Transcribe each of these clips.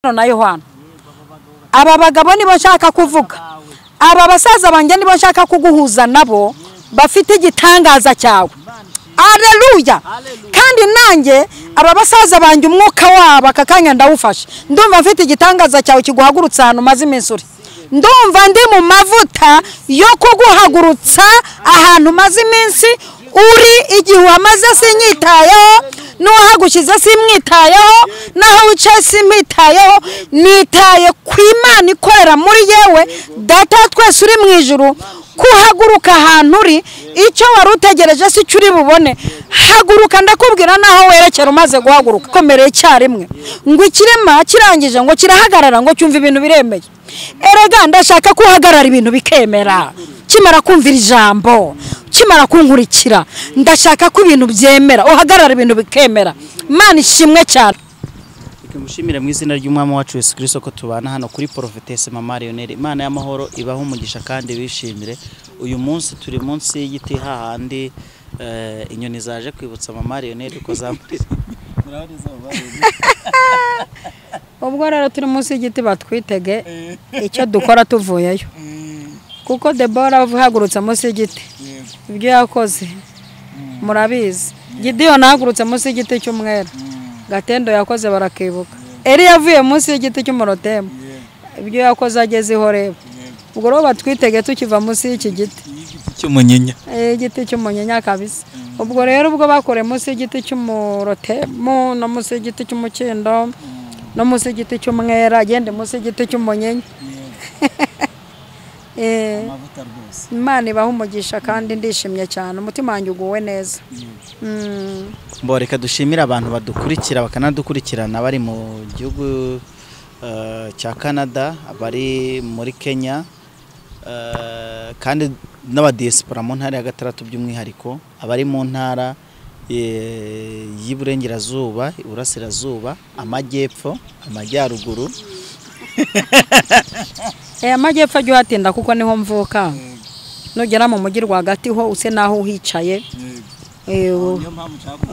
na Yohana. Aba bagabo nibo nshaka kuvuga, aba basaza banjye nibo nshaka kuguhuza nabo bafite igitangaza cyawe. Haleluya. Kandi nanjye aba basaza banjye umwuka wabo akakanya ndawufashe. Ndumva mfite igitangaza cyawe kiguhagurutsa hano maze imisuri. Ndumva ndi mu mavuta yo kuguhagurutsa ahantu maze iminsi uri igihe wamaze sinyitayeho n'uwahagushyize simwitayeho naho wicaye simwitayeho nitaye ku Imana ikorera muri yewe data twese uri mu ijuru kuhaguruka ahantu uri icyo wari utegereje si cyo uri bubone. Haguruka ndakubwira naho werekera umaze guhaguruka komereye cyarimwe ngo ikirema kirangije ngo kirahagarara ngo cyumva ibintu biremeye. Erega ndashaka kuhagarara ibintu bikemera kimara kumvira ijambo kimara kunkurikira ndashaka ko ibintu byemera uhagarara ibintu bikemera. Imana ishimwe cyane. Mushimire mu izina ry'umwami wacu Yesu Kristo ko tubana hano kuri Prophetess Mama Lionel. Imana y'amahoro ibaho umugisha kandi bishimire. Uyu munsi turi munsi y'igiti hahandi inyoni zaje kwibutsa Mama Lionel ko zamurira. Ubwo rero turi munsi y'igiti batwitege icyo dukora tuvuyeyo. Kuko Debora avugurutse munsi y'igiti. Ibyo yakoze murabizi. Gideon ahagurutse munsi y'igiti cy'umwera. Gatendo yakoze barakibuka. Eri yavuye munsi y'igiti cy'umurotemo. Ibyo yakoze ageze ihoreba. Ubwo rero batwitege tukiva munsi y'iki giti cy'umunyinya. Igiti cy'umunyinya kabisa. Ubwo rero ubwo bakore munsi y'igiti cy'umurotemo no munsi y'igiti cy'umukindo no munsi y'igiti cy'umwera agende munsi y'igiti cy'umunyinya. Amavuta rwose. Imana ibaho umugisha kandi ndishimye cyane umutima wanjye uguwe neza. Mboreka dushimira abantu badukurikira bakanadukurikirana bari mu gihugu cya Canada, bari muri Kenya kandi n'abadiaspora mu ntara ya Gatandatu by'umwihariko, abari mu ntara y'Iburengerazuba, Iburasirazuba, Amajyepfo, Amajyaruguru. Amajyepfo ajya uhatinda kuko niho mvuka. Nugera mu mujyi rwagati ho use naho uhicaye.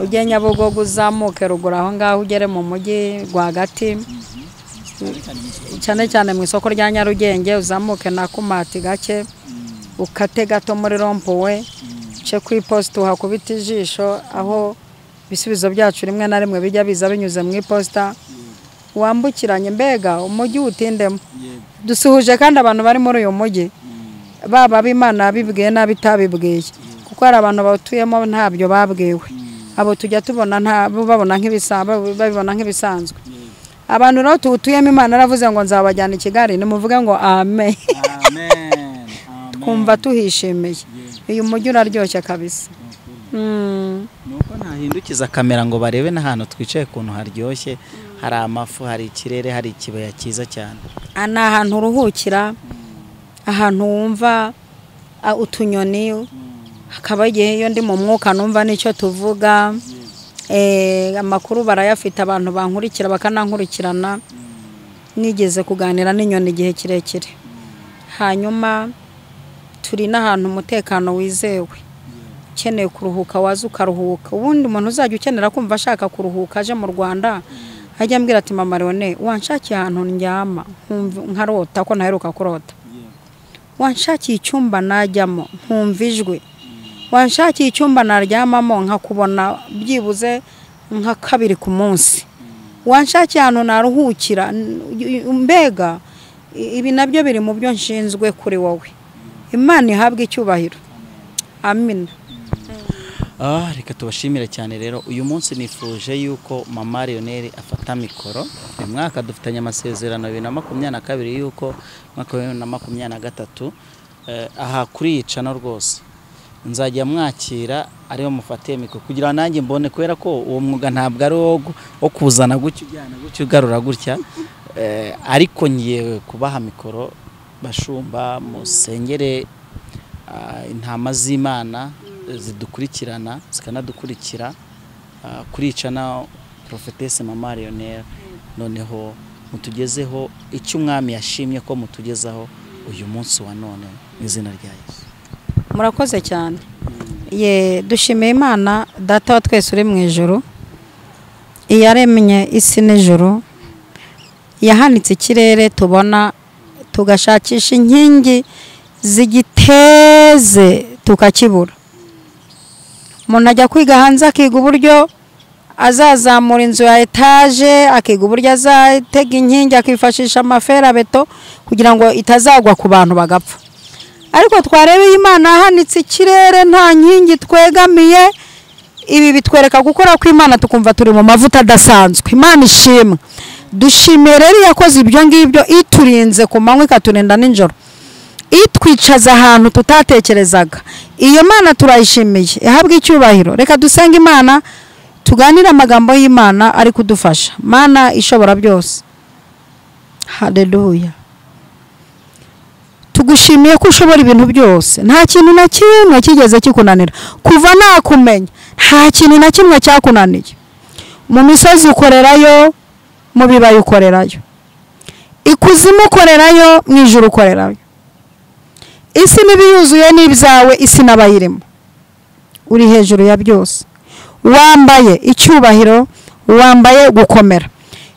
Ujye Nyabugogo uzamuke ruguru aho ngaho ugere mu mujyi rwagati. Cyane cyane mu isoko rya Nyarugenge uzamuke na Kumati gake. Ukate gato muri rompuwe. Ce ku iposita uhakubita ijisho aho bisubizo byacu rimwe na rimwe bijya biza binyuze mu iposita. Wambukiranye mbega umujyi utindemo. Dusuhuje kandi abantu bari muri uyu mujyi baba b'Imana bibwiye nabitabibwiye kuko hari abantu batuyemo ntabyo babwiwe. Abo tujya tubona babona nk'ibisanzwe. Abantu rero tutuyemo Imana aravuze ngo nzabajyana i Kigali nimuvuge ngo amen. Amen. Kumva tuhishimiye. Uyu mujyi uraryoshye kabisa. Nuko ntahindukiza kamera ngo barebe n'ahantu twicaye kuntu haryoshye, hari amafu, hari ikirere, hari ikibaya cyiza cyane. Ana ahantu uruhukira, ahantu wumva utunyoni, hakaba igihe iyo ndi mu mwuka numva nicyo tuvuga. Amakuru barayafite abantu bankurikira bakanankurikirana. Nigeze kuganira n'inyoni igihe kirekire. Hanyuma turi n'ahantu umutekano wizewe. Ukeneye kuruhuka waza ukaruhuka. Ubundi umuntu uzajya ukenera kumva ashaka kuruhuka aje mu Rwanda ajya ambwira ati Mama Lionel wanshakiye ahantu ndyama nkarota ko ntaheruka kurota. Wanshakiye icyumba najyamo nkumva ijwi. Wanshakiye icyumba naryamamo nkakubona byibuze nka kabiri ku munsi. Wanshakiye ahantu naruhukira. Mbega ibi nabyo biri mu byo nshinzwe kuri wowe. Imana ihabwe icyubahiro. Amen. Reka tubashimire cyane rero. Uyu munsi nifuje yuko Mama Lionel afata mikoro. Uyu mwaka dufitanye amasezerano 2022 yuko mwaka 2023 aha kuri yicano rwose nzajya mwakira ariyo mufatiye mikoro kugira nanjye mbone kubera ko uwo mwuga ntabwo ari wo kuzana gutyo ujyana gutyo ugarura gutya. Ariko ngiye kubaha mikoro bashumba musengere intama z'Imana zidukurikirana zikanadukurikira kuricana Prophetess Mama Lionel. Noneho mutugezeho icyo umwami yashimye ko mutugezaho uyu munsi wa none mu izina rya Yesu. Murakoze cyane. Dushimiye Imana data wa twese uri mu ijuru. Iyaremye isi n'ijuru yahanitse ikirere tubona, tugashakisha inkingi zigiteze tukakibura. Umuntu ajya kwiga hanze akiga uburyo azazamura inzu ya etaje, akiga uburyo azatega inkingi, akifashisha amaferabeto kugira ngo itazagwa ku bantu bagapfa. Ariko twarebeye Imana ahanitse ikirere nta nkingi twegamiye, ibi bitwereka gukora kw'Imana tukumva turi mu mavuta adasanzwe. Imana ishimwe. Dushimire rero yakoze ibyo ngibyo, iturinze ku manywa ikaturinda nijoro, itwicaza ahantu tutatekerezaga. Iyo Mana turayishimiye, ihabwe icyubahiro. Reka dusenge Imana, tuganire amagambo y'Imana ari kudufasha. Mana ishobora byose, haleluya. Tugushimiye ko ushobora ibintu byose, nta kintu na kimwe kigeze kikunanira. Kuva nakumenya nta kintu na kimwe cyakunaniye. Mu misozi ukorerayo, mu bibaya ukorerayo, ikuzimu ukorerayo, mu ijuru ukorerayo. Isi n'ibiyuzuye n'ibyawe, isi n'abayirimo. Uri hejuru ya byose, wambaye icyubahiro, wambaye gukomera.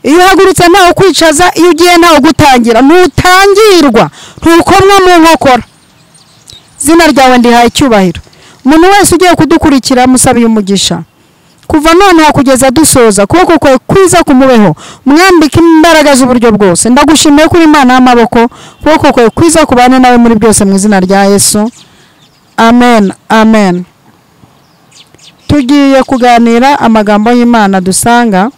Iyo uhagurutse ntawe kwicaza, iyo ugiye ntawe gutangira, ntutangirwa, ntukomwa mu nkokora. Zina ryawe ndihaye icyubahiro. Umuntu wese ugiye kudukurikira musabiye umugisha, kuva none kugeza dusoza, kuboko kwe kwiza kumubeho, mwambike imbaraga z'uburyo bwose. Ndagushimiye kuri Imana y'amaboko, kuboko kwe kwiza kubane nawe muri byose, mu izina rya Yesu, amen, amen. Tugiye kuganira amagambo y'Imana dusanga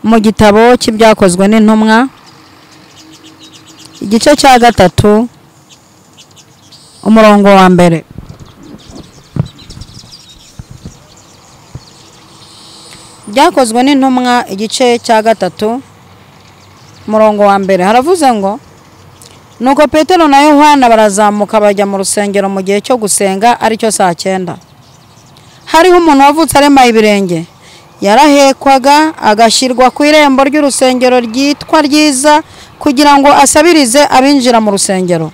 mu gitabo cy'ibyakozwe n'intumwa, igice cya 3 umurongo wa mbere. Byakozwe n'intumwa igice cya 3 umurongo wa mbere, haravuze ngo nuko Petero na Yohana barazamuka bajya mu rusengero mu gihe cyo gusenga, ari cyo saa 9. Hariho umuntu wavutse arema ibirenge, yarahekwaga agashyirwa ku irembo ry'urusengero ryitwa Ryiza kugira ngo asabirize abinjira mu rusengero.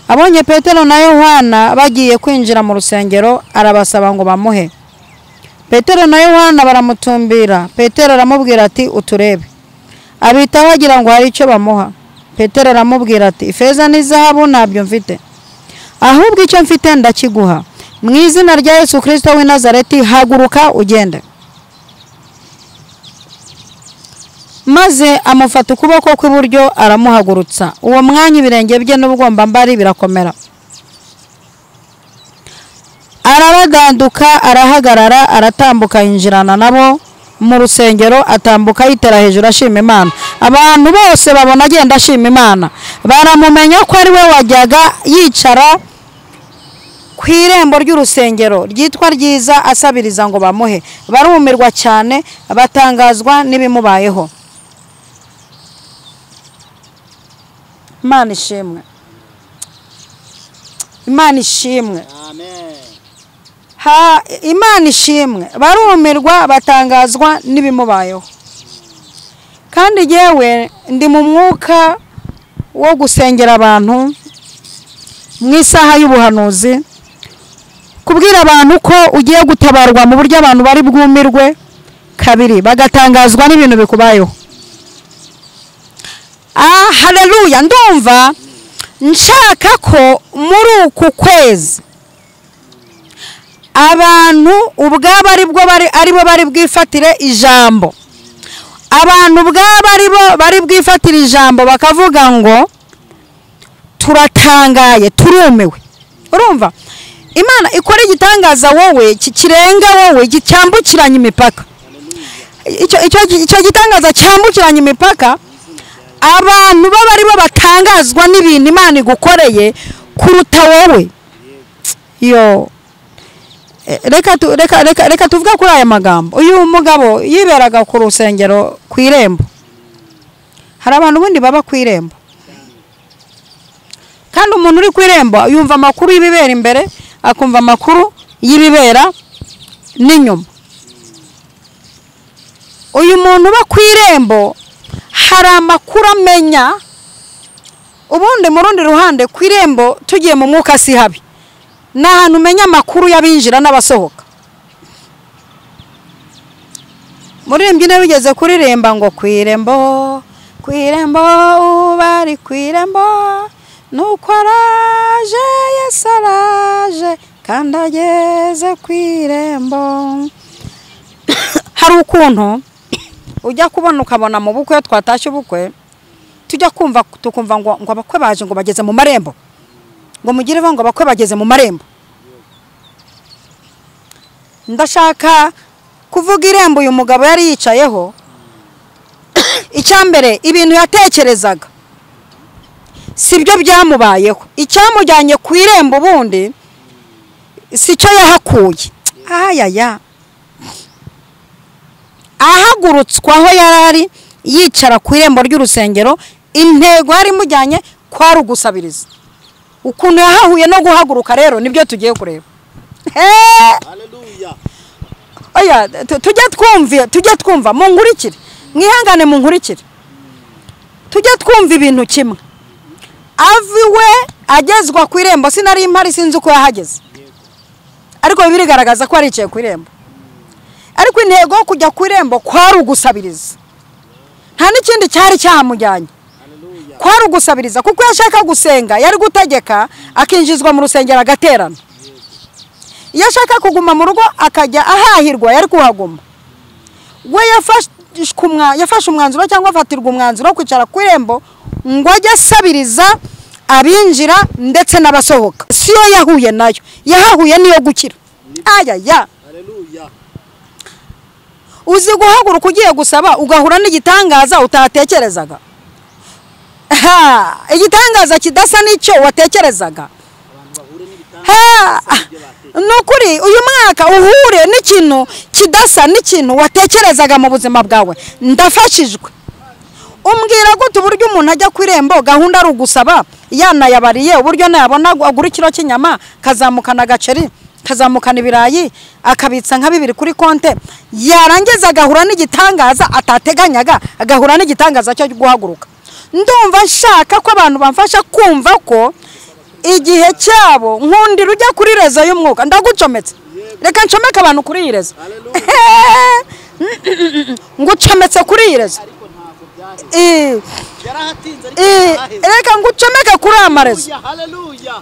Abonye Petero na Yohana bagiye kwinjira mu rusengero, arabasaba ngo bamuhe. Petero na Yohana baramutumbira. Petero aramubwira ati uturebe. Abitaho agira ngo hari icyo bamuha. Petero aramubwira ati ifeza n'izahabu ntabyo mfite, ahubwo icyo mfite ndakiguha. Mu izina rya Yesu Kristo w'i Nazareti, haguruka ugende. Maze amufata ukuboko kw'iburyo aramuhagurutsa. Uwo mwanya ibirenge bye n'ubwombambari birakomera. Arabadanduka, arahagarara, aratambuka yinjirana nabo mu rusengero, atambuka yitera hejuru ashima Imana. Abantu bose babona agenda ashima Imana, baramumenya ko ari we wajyaga yicara ku irembo ry'urusengero ryitwa Ryiza asabiriza ngo bamuhe. Barumirwa cyane, batangazwa n'ibimubayeho. Imana ishimwe, Imana ishimwe, amen. Imana ishimwe. Barumirwa, batangazwa n'ibimubayeho. Kandi yewe ndi mu mwuka wo gusengera abantu mu isaha y'ubuhanuzi, kubwira abantu ko ugiye gutabarwa mu buryo abantu bari bwumirwe kabiri, bagatangazwa n'ibintu bikubayeho. Haleluya. Ndumva nshaka ko muri uku kwezi abantu ubwabo aribo bari bwifatire ijambo, abantu ubwabo bari bwifatire ijambo bakavuga ngo turatangaye, turumiwe. Urumva Imana ikora igitangaza wowe kirenga wowe, gicyambukiranya imipaka. Icyo gitangaza cyambukiranya imipaka, abantu baba aribo batangazwa n'ibintu Imana igukoreye kuruta wowe. Yo, reka tuvuga kuri aya magambo. Uyu mugabo yiberaga ku rusengero ku irembo. Hari abantu bundi baba ku irembo, kandi umuntu uri ku irembo yumva amakuru y'ibibera imbere, akumva amakuru y'ibibera n'inyuma. Uyu muntu uba ku irembo hari amakuru amenya. Ubundi mu rundi ruhande ku irembo tugiye mu mwuka si habi, ni ahantu umenya amakuru y'abinjira n'abasohoka. muririmbyi nawe ugeze kuririmba ngo kwirembo ubari kwirembo nuko araje Yesu araje kandi ageze kwirembo. Hari ukuntu ujya kubona ukabona mu bukwe twatashye ubukwe tujya tukumva ngo abakwe baje ngo bageze mu marembo, ngo mugire ngo abakwe bageze mu marembo. Ndashaka kuvuga irembo uyu mugabo yari yicayeho. Icyambere ibintu yatekerezaga sibyo byamubayeho. Icyamujyanye ku irembo bundi sicyo yahakuye. Ayaya ahagurutswaho yarari yicara ku irembo ry'urusengero, intego yari mujyanye kwa rugusabiriza. Ukuntu yahahuye no guhaguruka rero nibyo tugiye kureba. Haleluya. Oya tujye twumva mu nkurikire, mwihangane mu nkurikire. Tujye twumva ibintu kimwe. Aviwe agezwa ku irembo, sinari impari sinzi uko yahageze, ariko birigaragaza ko aricaye ku irembo. Ariko intego yo kujya ku irembo kwa rugusabiriza, nta n'ikindi cyari cyahamujyanye. Kwa rugusabiriza kuko yashaka gusenga, yari gutegeka akinjizwa mu rusengero agaterana. Iyo ashaka kuguma mu rugo akajya ahahirwa yari kuhaguma. We yafashe umwanzuro cyangwa afatirwa umwanzuro wo kwicara ku irembo ngo ajye asabiriza abinjira ndetse n'abasohoka. Siyo yahuye nayo, yahahuye niyo gukira. Ayaya. Haleluya. Uzi guhaguruka ugiye gusaba ugahura n'igitangaza utatekerezaga. Igitangaza kidasa n'icyo watekerezaga. Nukuri uyu mwaka uhure n'ikintu kidasa n'ikintu watekerezaga mu buzima bwawe. Ndafashijwe. Umbwira gute uburyo umuntu ajya ku irembo gahunda ari ugusaba, yanayabariye uburyo nayabona agura ikiro cy'inyama, kazamukana agaceri, kazamukana ibirayi, akabitsa nka 2 kuri konte, yarangiza agahura n'igitangaza atateganyaga, agahura n'igitangaza cyo guhaguruka. Ndumva nshaka ko abantu bamfasha kumva ko igihe cyabo nkundira ujya kuri rezo y'umwuka. Ndagucometse, reka ncomeke abantu kuri rezo. Ngucometse kuri rezo. Reka ngucomeke kuri amarezo.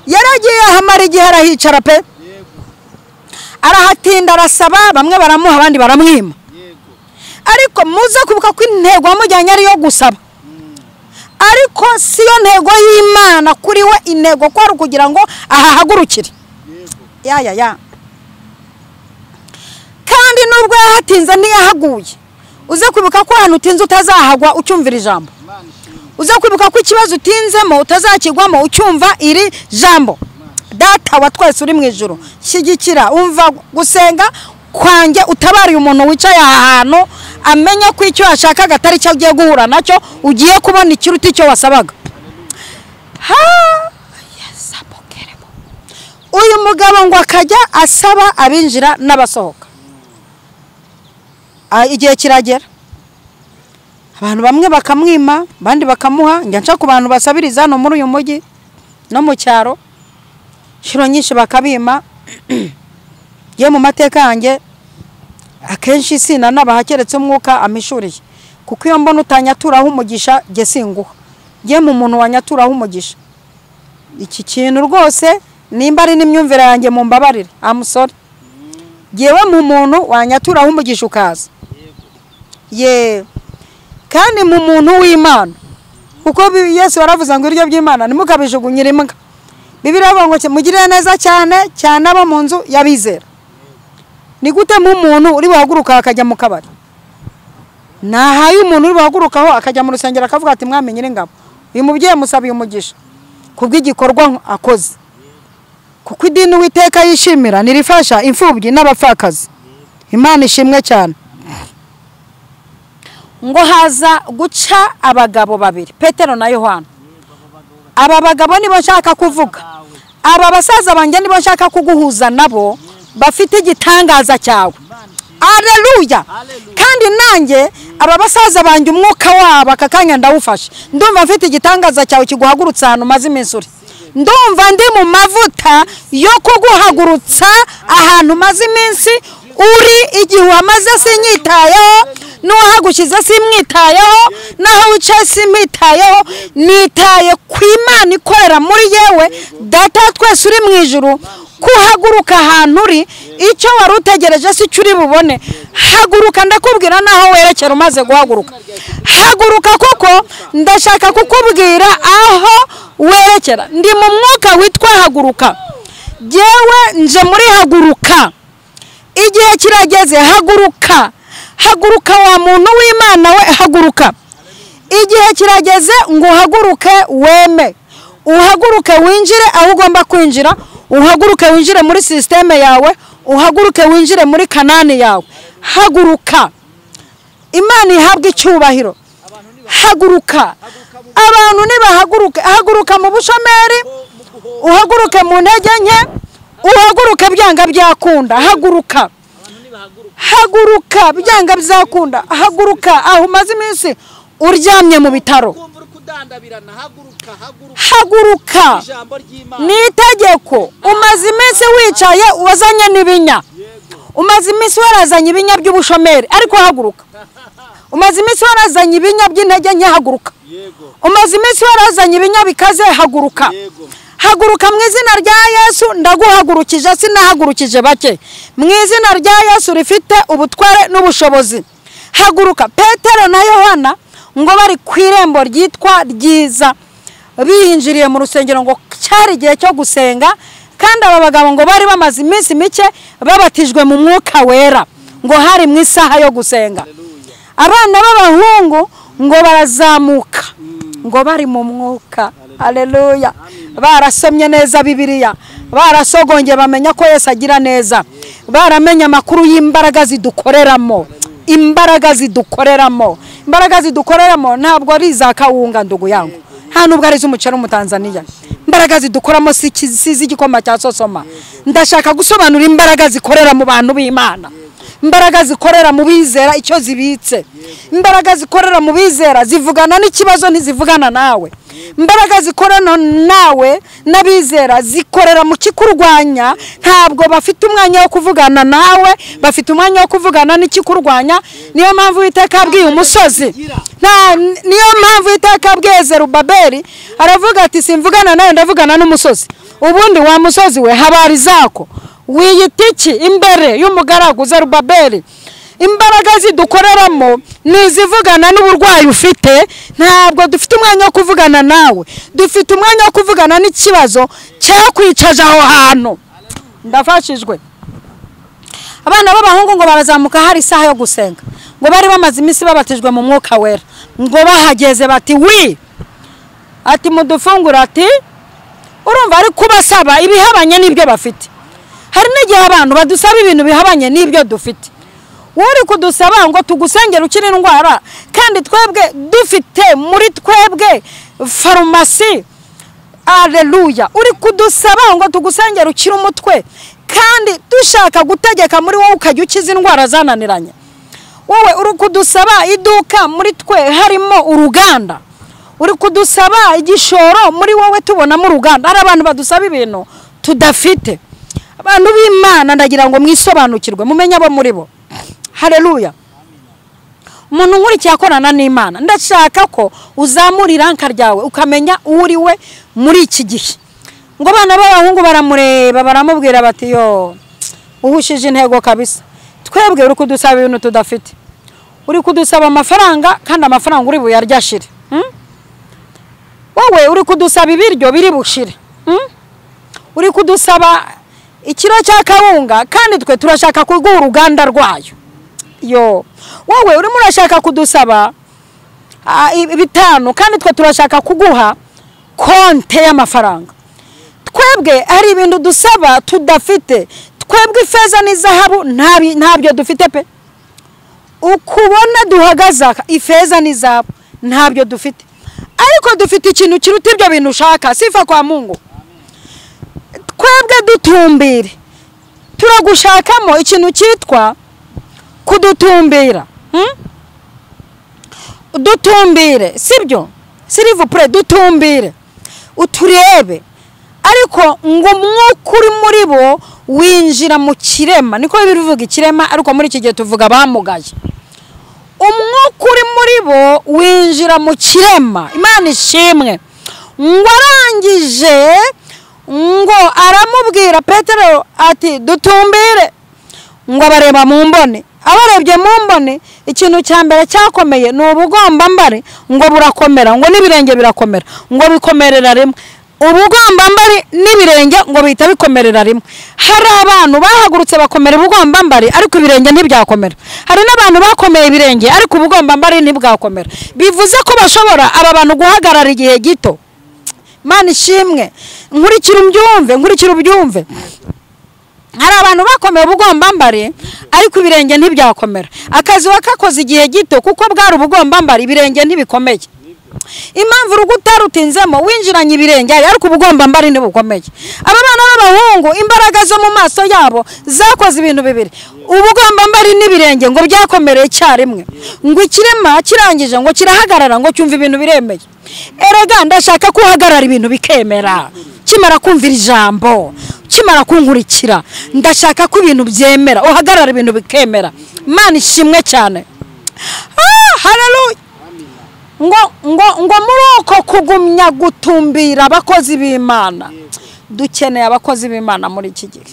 Yaragiye ahamara igihe arahicara pe, arahatinda arasaba, bamwe baramuha abandi baramwima. Ariko muze kubuka ko intego amujyanye ari yo gusaba. Ariko siyo ntego y'Imana kuri we, intego ko ari kugira ngo ahahagurukire. Ya kandi nubwo yahatinze ntiyahaguye. Uze kwibuka ko ahantu utinze utazahagwa ucyumvira ijambo. Uze kwibuka ko ikibazo utinzemo utazakigwamo ucyumva iri jambo. Data wa twese uri mu ijuru, shyigikira umva gusenga kwanjye, utabariye umuntu wicaye ahantu amenye ko icyo yashakaga atari cyo agiye guhura nacyo, ugiye kubona ikiruta icyo wasabaga. Uyu mugabo ngo akajya asaba abinjira n'abasohoka. Igihe kiragera abantu bamwe bakamwima, bandi bakamuha. Njya nca ku bantu basabiriza no muri uyu mujyi no mu cyaro, shiro nyinshi bakabima. Ye mu mateka yanjye akenshi sina nabahakeretse umwuka amishuriye, kuko iyo mbona utanyaturaho umugisha jye singuha. Ye mu muntu wanyaturaho umugisha. Iki kintu rwose nimba ari n'imyumvire yanjye mu mbabarire, amusore. Yewe mu muntu wanyaturaho umugisha ukaza. Ye kandi mu muntu w'Imana, kuko Yesu waravuze ngo iryo by'Imana nimukabijugunyira imbwa. Bibiliya ivuga ngo mugirire neza cyane cyane abo mu nzu yabizera. Ni gute mu muntu uri buhaguruka akajya mu kabari? Nahaye umuntu uri buhagurukaho akajya mu rusengero akavuga ati mwami nyir'ingabo, uyu mubyeyi musabiye umugisha kubw'igikorwa akoze. Kuko idini Uwiteka yishimira nirifasha imfubyi n'abapfakazi. Imana ishimwe cyane. Ngo haza guca abagabo 2, Petero na Yohana. Aba bagabo nibo nshaka kuvuga. Aba basaza banjye nibo nshaka kuguhuza nabo, bafite igitangaza cyawe. Haleluya. Kandi nanjye aba basaza banjye umwuka wabo akakanya ndawufashe. Ndumva mfite igitangaza cyawe kiguhagurutsa ahantu maze iminsi uri. Ndumva ndi mu mavuta yo kuguhagurutsa ahantu maze iminsi uri, igihe wamaze sinyitayeho. n'uwahagushyize simwitayeho, naho wicaye simwitayeho, nitaye ku Imana ikorera muri yewe. Data twese uri mu ijuru, kuhaguruka ahantu uri, icyo wari utegereje si cyo uri bubone. Haguruka ndakubwira naho werekera umaze guhaguruka. Haguruka kuko ndashaka kukubwira aho werekera. Ndi mu mwuka witwa haguruka. Jewe nje muri haguruka. Igihe kirageze, haguruka. Haguruka wa muntu w'Imana we, haguruka. Igihe kirageze ngo uhaguruke weme. Uhaguruke winjire aho ugomba kwinjira. Uhaguruke winjire muri systeme yawe. Uhaguruke winjire muri Kanani yawe. Haguruka. Imana ihabwe icyubahiro. Haguruka. Abantu nibahaguruke, haguruka mu bushomeri, uhaguruke mu ntege nke, uhaguruke byanga byakunda. Haguruka. Haguruka byanga byakunda. Haguruka aho umaze iminsi uryamye mu bitaro. Haguruka. Ni itegeko. Umaze iminsi wicaye wazanye n'ibinya. Umaze iminsi warazanye ibinya by'ubushomeri, ariko haguruka. Umaze iminsi warazanye ibinya by'intege nke, haguruka. Umaze iminsi warazanye ibinya bikaze, haguruka. Haguruka mu izina rya Yesu. Ndaguhagurukije, sinahagurukije bake. Mu izina rya Yesu rifite ubutware n'ubushobozi. Haguruka. Petero na Yohana ngo bari ku irembo ryitwa Ryiza, binjiriye mu rusengero ngo cyari igihe cyo gusenga, kandi aba bagabo ngo bari bamaze iminsi mike babatijwe mu mwuka wera, ngo hari mu isaha yo gusenga. Abana b'abahungu ngo barazamuka, ngo bari mu mwuka. Haleluya. Barasomye neza Bibiliya, barasogonge bamenya ko Yesu agira neza, baramenya amakuru y'imbaraga zidukoreramo. Imbaraga zidukoreramo, imbaraga zidukoreramo ntabwo ari za kawunga ndugu yangu, nta nubwo ari z'umuceri mu Tanzania. Imbaraga zidukoramo si igikoma cya sosoma. Ndashaka gusobanura imbaraga zikorera mu bantu b'Imana. Imbaraga zikorera mu bizera icyo zibitse. Imbaraga zikorera mu bizera zivugana n'ikibazo ntizivugana nawe. Imbaraga zikorana nawe n'abizera zikorera mu kikurwanya. Ntabwo bafite umwanya wo kuvugana nawe, bafite umwanya wo kuvugana n'ikikurwanya. Niyo mpamvu Uwiteka abwiye umusozi, niyo mpamvu Uwiteka abwiye Zerubabeli aravuga ati simvugana nawe, ndavugana n'umusozi. Ubundi wa musozi we habari zako wiyita iki imbere y'umugaragu Zerubabeli? Imbaraga zidukoreramo nizivugana n'uburwayi ufite. Ntabwo dufite umwanya wo kuvugana nawe, dufite umwanya wo kuvugana n'ikibazo cyakwicaje aho hantu. Ndafashijwe. Abana b'abahungu ngo barazamuka hari isaha yo gusenga, ngo bari bamaze iminsi babatijwe mu mwuka wera, ngo bahageze bati wi, ati mudufungura, ati urumva ari kubasaba ibihabanye n'ibyo bafite. Hari n'igihe abantu badusaba ibintu bihabanye n'ibyo dufite. Uri kudusaba ngo tugusengere ukiri indwara, kandi twebwe dufite muri twebwe farumasi. Haleluya. Uri kudusaba ngo tugusengere ukiri umutwe, kandi dushaka gutegeka muri wowe ukajya ukiza indwara zananiranye. Wowe uri kudusaba iduka, muri twe harimo uruganda. Uri kudusaba igishoro, muri wowe tubonamo uruganda. Hari abantu badusaba ibintu tudafite. Abantu b'Imana ndagira ngo mwisobanukirwe, mumenye abo muri bo. Haleluya. Umuntu nkurikiye akorana n'Imana, ndashaka ko uzamura iranka ryawe ukamenya uri we muri iki gihe. Ngo abana b'abahungu baramureba baramubwira bati yo uhushije intego kabisa, twebwe uri kudusaba ibintu tudafite. Uri kudusaba amafaranga, kandi amafaranga uri buyaryashire. Wowe uri kudusaba ibiryo biri bushire. Uri kudusaba ikiro cya kawunga, kandi twe turashaka kuguha uruganda rwayo. Yo, wowe urimo urashaka kudusaba bitanu, kandi twe turashaka kuguha konte y'amafaranga. Twebwe ari ibintu dusaba tudafite. Twebwe ifeza n'izahabu ntabyo dufite pe. Ukubona duhagaza ifeza n'izahabu ntabyo dufite, ariko dufite ikintu kiruta ibyo bintu ushaka. Sifa kwa Mungu. Twebwe dutumbire, turagushakamo ikintu cyitwa kudutumbira. Dutumbire, sibyo? S'il vous plaît, dutumbire uturebe. Ariko ngo umwuka uri muri bo winjira mu kirema, niko bivuga ikirema, ariko muri iki gihe tuvuga bamugaye. umwuka uri muri bo winjira mu kirema. Imana ishimwe. Ngo arangije ngo aramubwira Petero ati dutumbire. Ngo abareba mu mbone. Abarebye mu mbone, ikintu cya mbere cyakomeye ni ubugombambari ngo burakomera, ngo n'ibirenge birakomera, ngo bikomerera rimwe. Ubugombambari n'ibirenge ngo bihita bikomerera rimwe. Hari abantu bahagurutse bakomera ubugombambari ariko ibirenge ntibyakomera. Hari n'abantu bakomeye ibirenge ariko ubugombambari ntibwakomera. Bivuze ko bashobora aba bantu guhagarara igihe gito. Mana ishimwe. Nkurikira ubyumve. Hari abantu bakomeye ubugombambari ariko ibirenge ntibyakomera. Akazi wakakoze igihe gito kuko bwari ubugombambari, ibirenge ntibikomeye. Impamvu uruguta rutinzemo winjiranye ibirenge ariko ubugombambari ntibukomeye. Aba bana b'abahungu imbaraga zo mu maso yabo zakoze ibintu bibiri. Ubugombambari n'ibirenge ngo byakomereye cyarimwe. Ngo ikirema kirangije ngo kirahagarara ngo cyumva ibintu biremeye. Erega ndashaka kuhagarara ibintu bikemera. Kimara kumvira ijambo, kimara kunkurikira, ndashaka ko ibintu byemera, uhagarara ibintu bikemera. Imana ishimwe cyane. Haleluya. Ngo muri uko kugumya gutumbira abakozi b'Imana, dukeneye abakozi b'Imana muri iki gihe.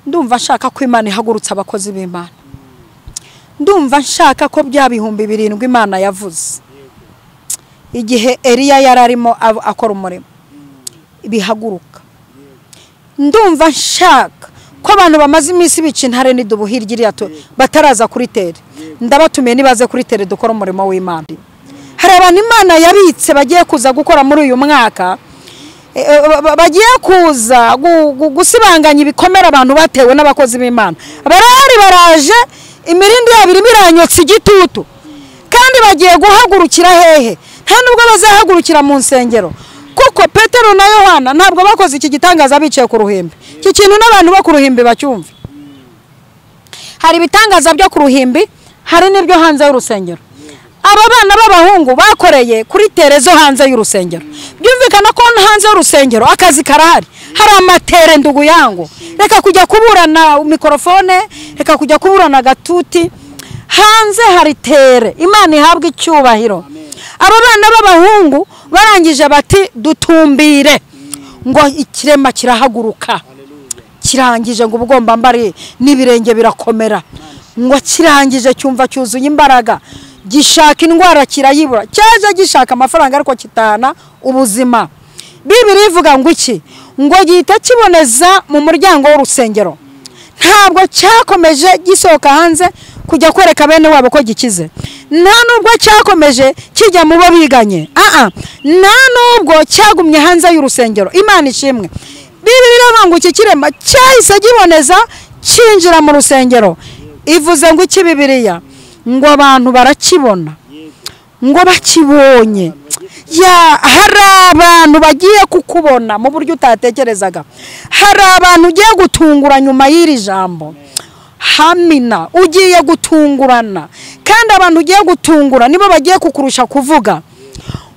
Ndumva nshaka ko Imana ihagurutsa abakozi b'Imana. Ndumva nshaka ko bya bihumbi 7 Imana yavuze igihe Eliya yararimo akora umurimo bihaguruka. Ndumva nshaka ko abantu bamaze iminsi bica intare n'idubu hirya bataraza kuri tere. Ndabatumiye nibaze kuri tere dukora umurimo w'Imana. Hari abantu Imana yabitse bagiye kuza gukora muri uyu mwaka, bagiye kuza gusibanganya ibikomera abantu batewe n'abakozi b'Imana. Barahari baraje, imirindi yabiri miranyotse igitutu, kandi bagiye guhagurukira hehe? Nta nubwo bazahagurukira mu nsengero, kuko Petero na Yohana ntabwo bakoze iki gitangaza bicaye ku ruhimbi. Iki kintu n'abantu bo ku ruhimbi bacyumva. Hari ibitangaza byo ku ruhimbi, hari n'ibyo hanze y'urusengero. Aba bana b'abahungu bakoreye kuri terezo hanze y'urusengero. Byumvikana ko hanze y'urusengero akazi karahari. Hari amatere ndugu yangu. Reka kujya kuburana mikrofone, reka kujya kuburana gatuti. Hanze hari tere. Imana ihabwa icyubahiro. Aba bana b'abahungu barangije bati dutumbire. Ngo ikirema kirahaguruka. Kirangije ngo ubugombambari n'ibirenge birakomera. Ngo kirangije cyumva cyuzuye imbaraga. Gishaka indwara kirayibura. Cyaje gishaka amafaranga ariko kitana ubuzima. Bibiri ivuga ngo iki? Ngo gihita kiboneza mu muryango w'urusengero. Ntabwo cyakomeje gisohoka hanze kujya kwereka bene wabo ko gikize. Nta nubwo cyakomeje kijya mu bo biganye. Nta nubwo cyagumye hanze y'urusengero. Imana ishimwe. Bibiri iravuga ngo iki kirema cyahise giboneza cinjira mu rusengero. Ivuze ngo iki Bibiliya? Ngo abantu barakibona. Ngo bakibonye. Hari abantu bagiye kukubona mu buryo utatekerezaga. Hari abantu ugiye gutungura nyuma y'iri jambo. Hamina, ugiye gutungurana. Kandi abantu ugiye gutungura nibo bagiye kukurusha kuvuga.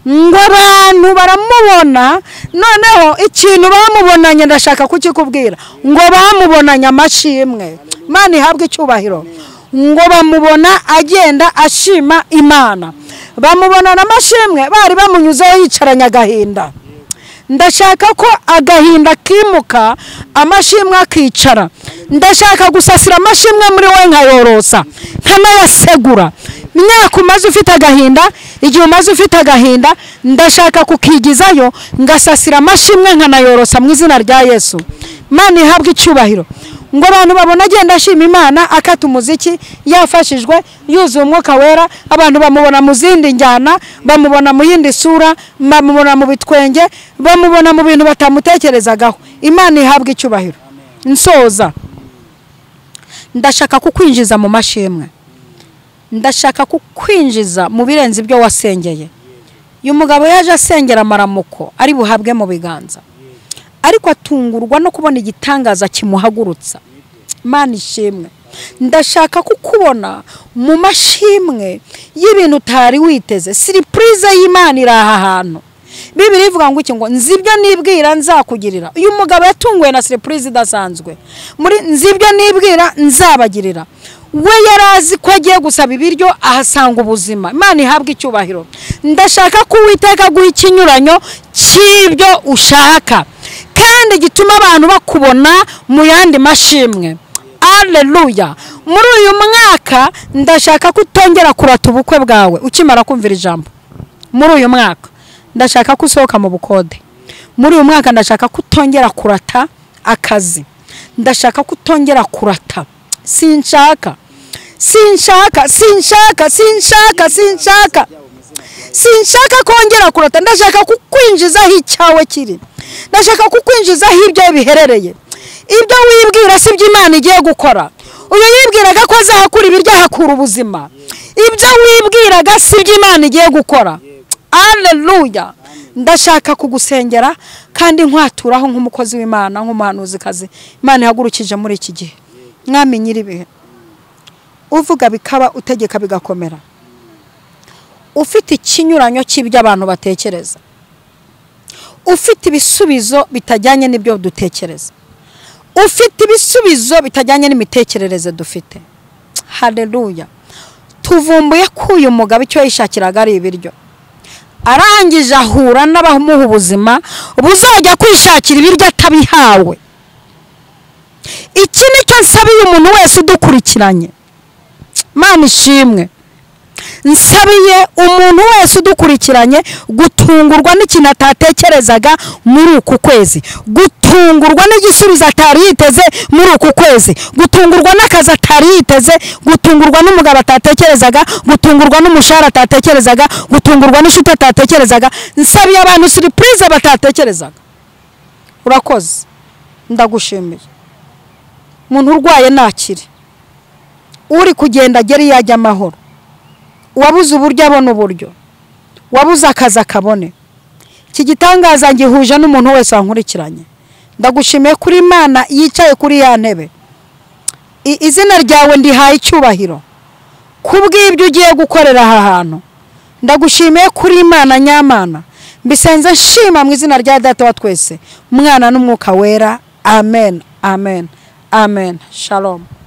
Ngo abantu baramubona, noneho ikintu bamubonanye ndashaka kukikubwira. Ngo bamubonanye amashimwe. Imana ihabwe icyubahiro. Ngo bamubona agenda ashima Imana. Bamubona n'amashimwe bari bamunyuzeho yicaranya agahinda. Ndashaka ko agahinda kimuka, amashimwe akicara. Ndashaka gusasira amashimwe muri we nkayorosa, nkanayasegura. Myaka umaze ufite agahinda, igihe umaze ufite agahinda, ndashaka kukigizayo ngasasira amashimwe nkanayorosa mu izina rya Yesu. Imana ihabwe icyubahiro. Ngo abantu babona agenda ashima Imana, akata umuziki, yafashijwe, yuzuye umwuka wera. Abantu bamubona mu zindi njyana, bamubona mu yindi sura, bamubona mu bitwenge, bamubona mu bintu batamutekerezagaho. Imana ihabwe icyubahiro. Nsoza, ndashaka kukwinjiza mu mashimwe. Ndashaka kukwinjiza mu birenze ibyo wasengeye. Uyu mugabo yaje asengera amaramuko ari buhabwe mu biganza, ariko atungurwa no kubona igitangaza kimuhagurutsa. Imana ishimwe. Ndashaka kukubona mu mashimwe y'ibintu utari witeze. Surprise y'Imana iri aha hantu. Bibiri ivuga ngo iki? Ngo nzibyo nibwira nzakugirira. Uyu mugabo yatunguwe na surprise idasanzwe. Muri nzibyo nibwira nzabagirira. we yarazi ko agiye gusaba ibiryo ahasanga ubuzima. Imana ihabwe icyubahiro. Ndashaka ko Uwiteka guha ikinyuranyo cy'ibyo ushaka kandi gituma abantu bakubona mu yandi mashimwe. Haleluya. Muri uyu mwaka ndashaka ko utongera kurata ubukwe bwawe ukimara kumvira ijambo. Muri uyu mwaka ndashaka ko usohoka mu bukode. Muri uyu mwaka ndashaka ko utongera kurata akazi. Ndashaka ko utongera kurata. Sinshaka kongera kurata. Ndashaka kukwinjizaho icyawe kiri. Ndashaka kukwinjizaho ibyo biherereye. Ibyo wibwira si byo Imana igiye gukora. Uyu yibwiraga ko azahakura ibiryo ahakura ubuzima. Ibyo wibwiraga si byo Imana igiye gukora. Haleluya. Ndashaka kugusengera kandi nkwaturaho nk'umukozi w'Imana, nk'umuhanuzikazi Imana ihagurukije muri iki gihe. Mwami nyiribihe, uvuga bikaba, utegeka bigakomera. Ufite ikinyuranyo cy'ibyo abantu batekereza. Ufite ibisubizo bitajyanye n'ibyo dutekereza. Ufite ibisubizo bitajyanye n'imitekerereze dufite. Haleluya. Tuvumbuye ko uyu mugabo icyo yishakiraga ari ibiryo. Arangije ahura n'abamuha ubuzima buzajya kwishakira ibiryo atabihawe. Iki nicyo nsabiye umuntu wese udukurikiranye. Mana ishimwe. Nsabiye umuntu wese udukurikiranye gutungurwa n'ikintu atatekerezaga muri uku kwezi, gutungurwa n'igisubizo atari yiteze muri uku kwezi, gutungurwa n'akazi atari yiteze, gutungurwa n'umugabo atatekerezaga, gutungurwa n'umushahara atatekerezaga, gutungurwa n'inshuti atatekerezaga. Nsabiye abantu surprise batatekerezaga. Urakoze. Ndagushimiye. Umuntu urwaye nakire. Uri kugenda geri yajya amahoro. Wabuze uburyo abona uburyo. Wabuze akazi akabone. Iki gitangaza ngihuje n'umuntu wese wankurikiranye. Ndagushimiye kuri Imana yicaye kuri ya ntebe. Izina ryawe ndihaye icyubahiro. Kubw'ibyo ugiye gukorera aha hantu. Ndagushimiye kuri Imana nyamana. Mbisenze nshima mu izina rya Data wa twese, Mwana n'Umwuka wera. Amen. Amen. Amen. Shalom.